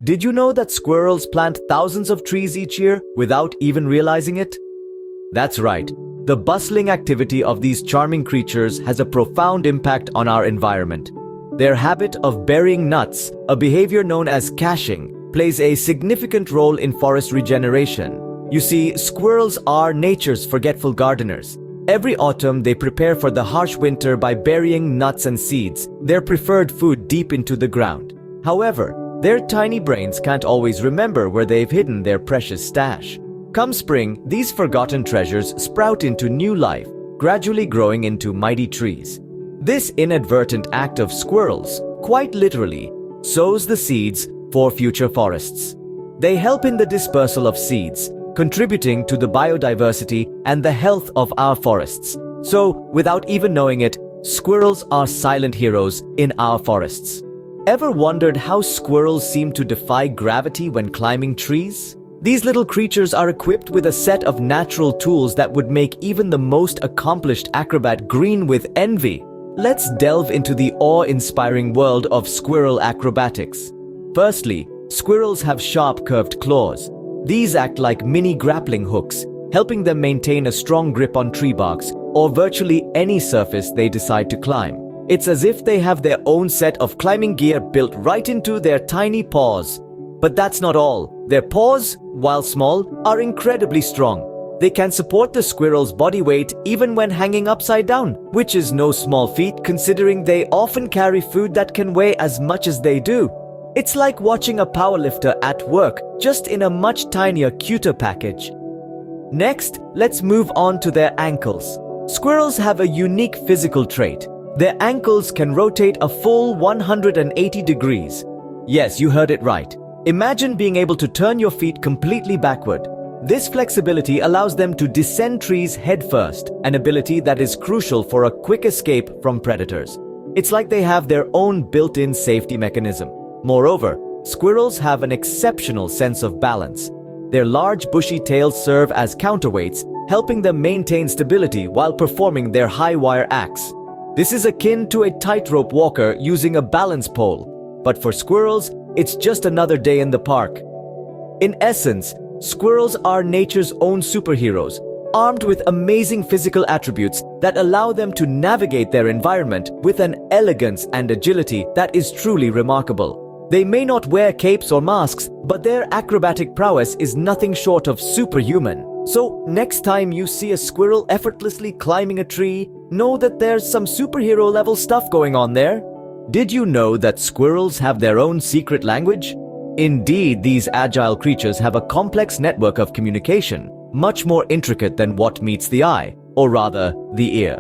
Did you know that squirrels plant thousands of trees each year without even realizing it? That's right. The bustling activity of these charming creatures has a profound impact on our environment. Their habit of burying nuts, a behavior known as caching, plays a significant role in forest regeneration. You see, squirrels are nature's forgetful gardeners. Every autumn, they prepare for the harsh winter by burying nuts and seeds, their preferred food, deep into the ground. However, their tiny brains can't always remember where they've hidden their precious stash. Come spring, these forgotten treasures sprout into new life, gradually growing into mighty trees. This inadvertent act of squirrels, quite literally, sows the seeds for future forests. They help in the dispersal of seeds, contributing to the biodiversity and the health of our forests. So, without even knowing it, squirrels are silent heroes in our forests. Ever wondered how squirrels seem to defy gravity when climbing trees? These little creatures are equipped with a set of natural tools that would make even the most accomplished acrobat green with envy. Let's delve into the awe-inspiring world of squirrel acrobatics. Firstly, squirrels have sharp curved claws. These act like mini grappling hooks, helping them maintain a strong grip on tree barks or virtually any surface they decide to climb. It's as if they have their own set of climbing gear built right into their tiny paws. But that's not all. Their paws, while small, are incredibly strong. They can support the squirrel's body weight even when hanging upside down, which is no small feat considering they often carry food that can weigh as much as they do. It's like watching a powerlifter at work, just in a much tinier, cuter package. Next, let's move on to their ankles. Squirrels have a unique physical trait. Their ankles can rotate a full 180 degrees. Yes, you heard it right. Imagine being able to turn your feet completely backward. This flexibility allows them to descend trees headfirst, an ability that is crucial for a quick escape from predators. It's like they have their own built-in safety mechanism. Moreover, squirrels have an exceptional sense of balance. Their large bushy tails serve as counterweights, helping them maintain stability while performing their high-wire acts. This is akin to a tightrope walker using a balance pole, but for squirrels, it's just another day in the park. In essence, squirrels are nature's own superheroes, armed with amazing physical attributes that allow them to navigate their environment with an elegance and agility that is truly remarkable. They may not wear capes or masks, but their acrobatic prowess is nothing short of superhuman. So, next time you see a squirrel effortlessly climbing a tree, know that there's some superhero-level stuff going on there. Did you know that squirrels have their own secret language? Indeed, these agile creatures have a complex network of communication, much more intricate than what meets the eye, or rather, the ear.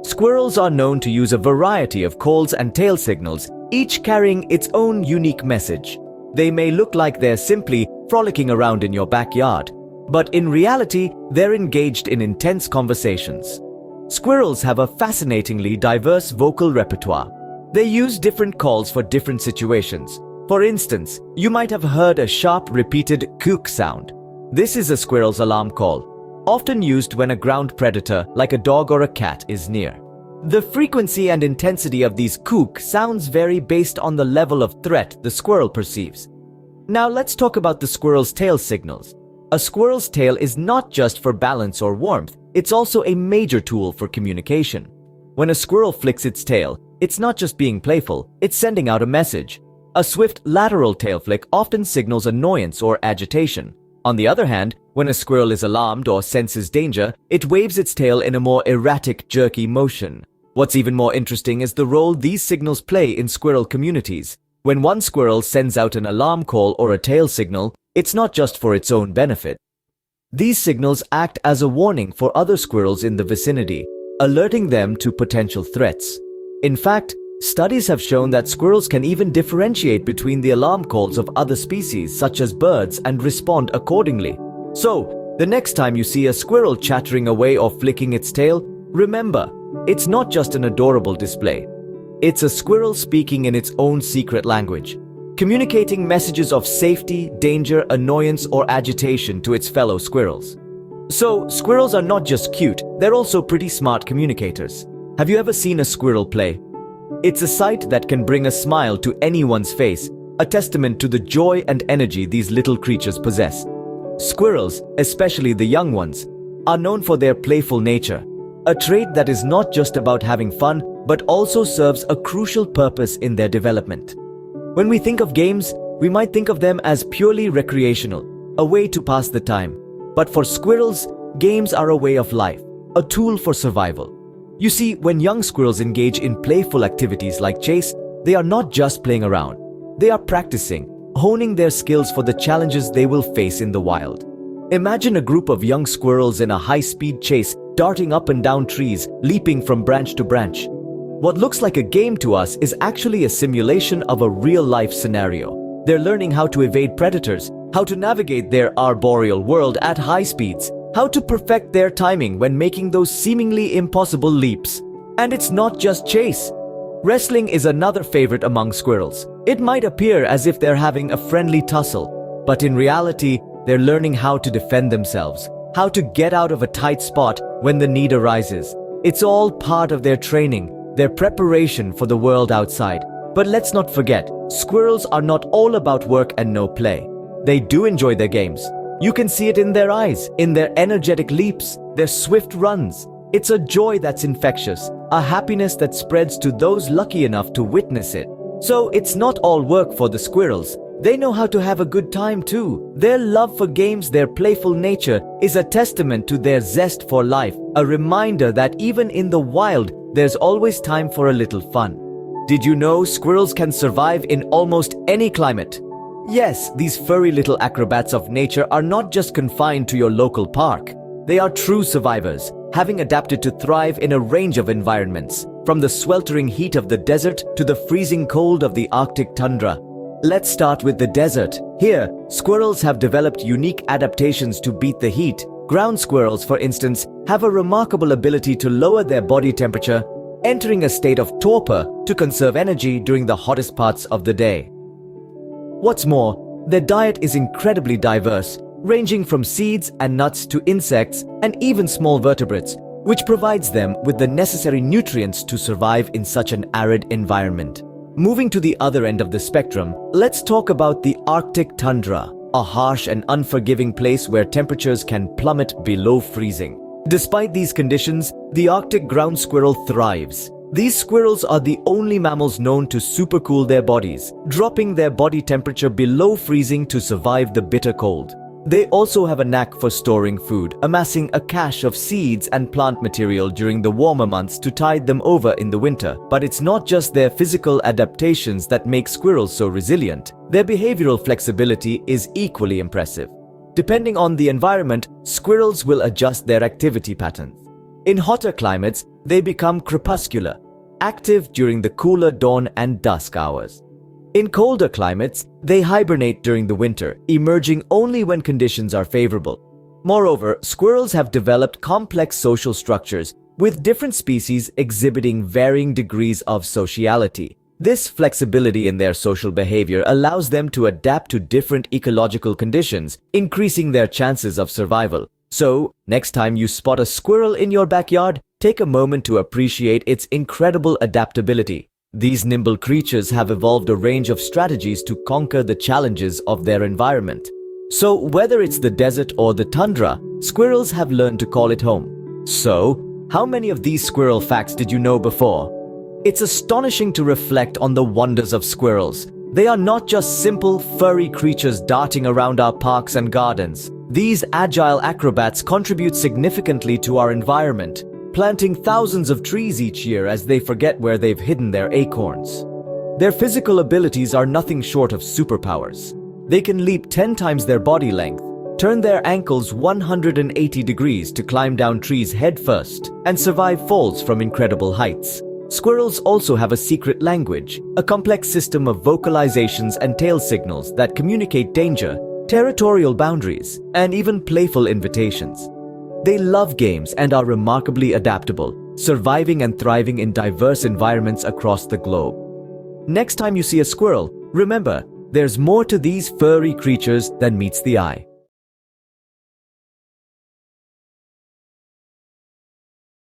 Squirrels are known to use a variety of calls and tail signals, each carrying its own unique message. They may look like they're simply frolicking around in your backyard, but in reality, they're engaged in intense conversations. Squirrels have a fascinatingly diverse vocal repertoire. They use different calls for different situations. For instance, you might have heard a sharp, repeated kook sound. This is a squirrel's alarm call, often used when a ground predator, like a dog or a cat, is near. The frequency and intensity of these kook sounds vary based on the level of threat the squirrel perceives. Now let's talk about the squirrel's tail signals. A squirrel's tail is not just for balance or warmth, it's also a major tool for communication. When a squirrel flicks its tail, it's not just being playful, it's sending out a message. A swift lateral tail flick often signals annoyance or agitation. On the other hand, when a squirrel is alarmed or senses danger, it waves its tail in a more erratic, jerky motion. What's even more interesting is the role these signals play in squirrel communities. When one squirrel sends out an alarm call or a tail signal, it's not just for its own benefit. These signals act as a warning for other squirrels in the vicinity, alerting them to potential threats. In fact, studies have shown that squirrels can even differentiate between the alarm calls of other species such as birds and respond accordingly. So, the next time you see a squirrel chattering away or flicking its tail, remember, it's not just an adorable display. It's a squirrel speaking in its own secret language, communicating messages of safety, danger, annoyance, or agitation to its fellow squirrels. So, squirrels are not just cute, they're also pretty smart communicators. Have you ever seen a squirrel play? It's a sight that can bring a smile to anyone's face, a testament to the joy and energy these little creatures possess. Squirrels, especially the young ones, are known for their playful nature, a trait that is not just about having fun but also serves a crucial purpose in their development. When we think of games, we might think of them as purely recreational, a way to pass the time. But for squirrels, games are a way of life, a tool for survival. You see, when young squirrels engage in playful activities like chase, they are not just playing around. They are practicing, honing their skills for the challenges they will face in the wild. Imagine a group of young squirrels in a high-speed chase, darting up and down trees, leaping from branch to branch. What looks like a game to us is actually a simulation of a real-life scenario. They're learning how to evade predators, how to navigate their arboreal world at high speeds, how to perfect their timing when making those seemingly impossible leaps. And it's not just chase. Wrestling is another favorite among squirrels. It might appear as if they're having a friendly tussle, but in reality, they're learning how to defend themselves, how to get out of a tight spot when the need arises. It's all part of their training, their preparation for the world outside. But let's not forget, squirrels are not all about work and no play. They do enjoy their games. You can see it in their eyes, in their energetic leaps, their swift runs. It's a joy that's infectious, a happiness that spreads to those lucky enough to witness it. So it's not all work for the squirrels. They know how to have a good time too. Their love for games, their playful nature, is a testament to their zest for life, a reminder that even in the wild, there's always time for a little fun. Did you know squirrels can survive in almost any climate? Yes, these furry little acrobats of nature are not just confined to your local park. They are true survivors, having adapted to thrive in a range of environments, from the sweltering heat of the desert to the freezing cold of the Arctic tundra. Let's start with the desert. Here, squirrels have developed unique adaptations to beat the heat. Ground squirrels, for instance, have a remarkable ability to lower their body temperature, entering a state of torpor to conserve energy during the hottest parts of the day. What's more, their diet is incredibly diverse, ranging from seeds and nuts to insects and even small vertebrates, which provides them with the necessary nutrients to survive in such an arid environment. Moving to the other end of the spectrum, let's talk about the Arctic tundra, a harsh and unforgiving place where temperatures can plummet below freezing. Despite these conditions, the Arctic ground squirrel thrives. These squirrels are the only mammals known to supercool their bodies, dropping their body temperature below freezing to survive the bitter cold. They also have a knack for storing food, amassing a cache of seeds and plant material during the warmer months to tide them over in the winter. But it's not just their physical adaptations that make squirrels so resilient. Their behavioral flexibility is equally impressive. Depending on the environment, squirrels will adjust their activity patterns. In hotter climates, they become crepuscular, active during the cooler dawn and dusk hours. In colder climates, they hibernate during the winter, emerging only when conditions are favorable. Moreover, squirrels have developed complex social structures, with different species exhibiting varying degrees of sociality. This flexibility in their social behavior allows them to adapt to different ecological conditions, increasing their chances of survival. So, next time you spot a squirrel in your backyard, take a moment to appreciate its incredible adaptability. These nimble creatures have evolved a range of strategies to conquer the challenges of their environment. So, whether it's the desert or the tundra, squirrels have learned to call it home. So, how many of these squirrel facts did you know before? It's astonishing to reflect on the wonders of squirrels. They are not just simple, furry creatures darting around our parks and gardens. These agile acrobats contribute significantly to our environment, planting thousands of trees each year as they forget where they've hidden their acorns. Their physical abilities are nothing short of superpowers. They can leap 10 times their body length, turn their ankles 180 degrees to climb down trees head first, and survive falls from incredible heights. Squirrels also have a secret language, a complex system of vocalizations and tail signals that communicate danger, territorial boundaries, and even playful invitations. They love games and are remarkably adaptable, surviving and thriving in diverse environments across the globe. Next time you see a squirrel, remember, there's more to these furry creatures than meets the eye.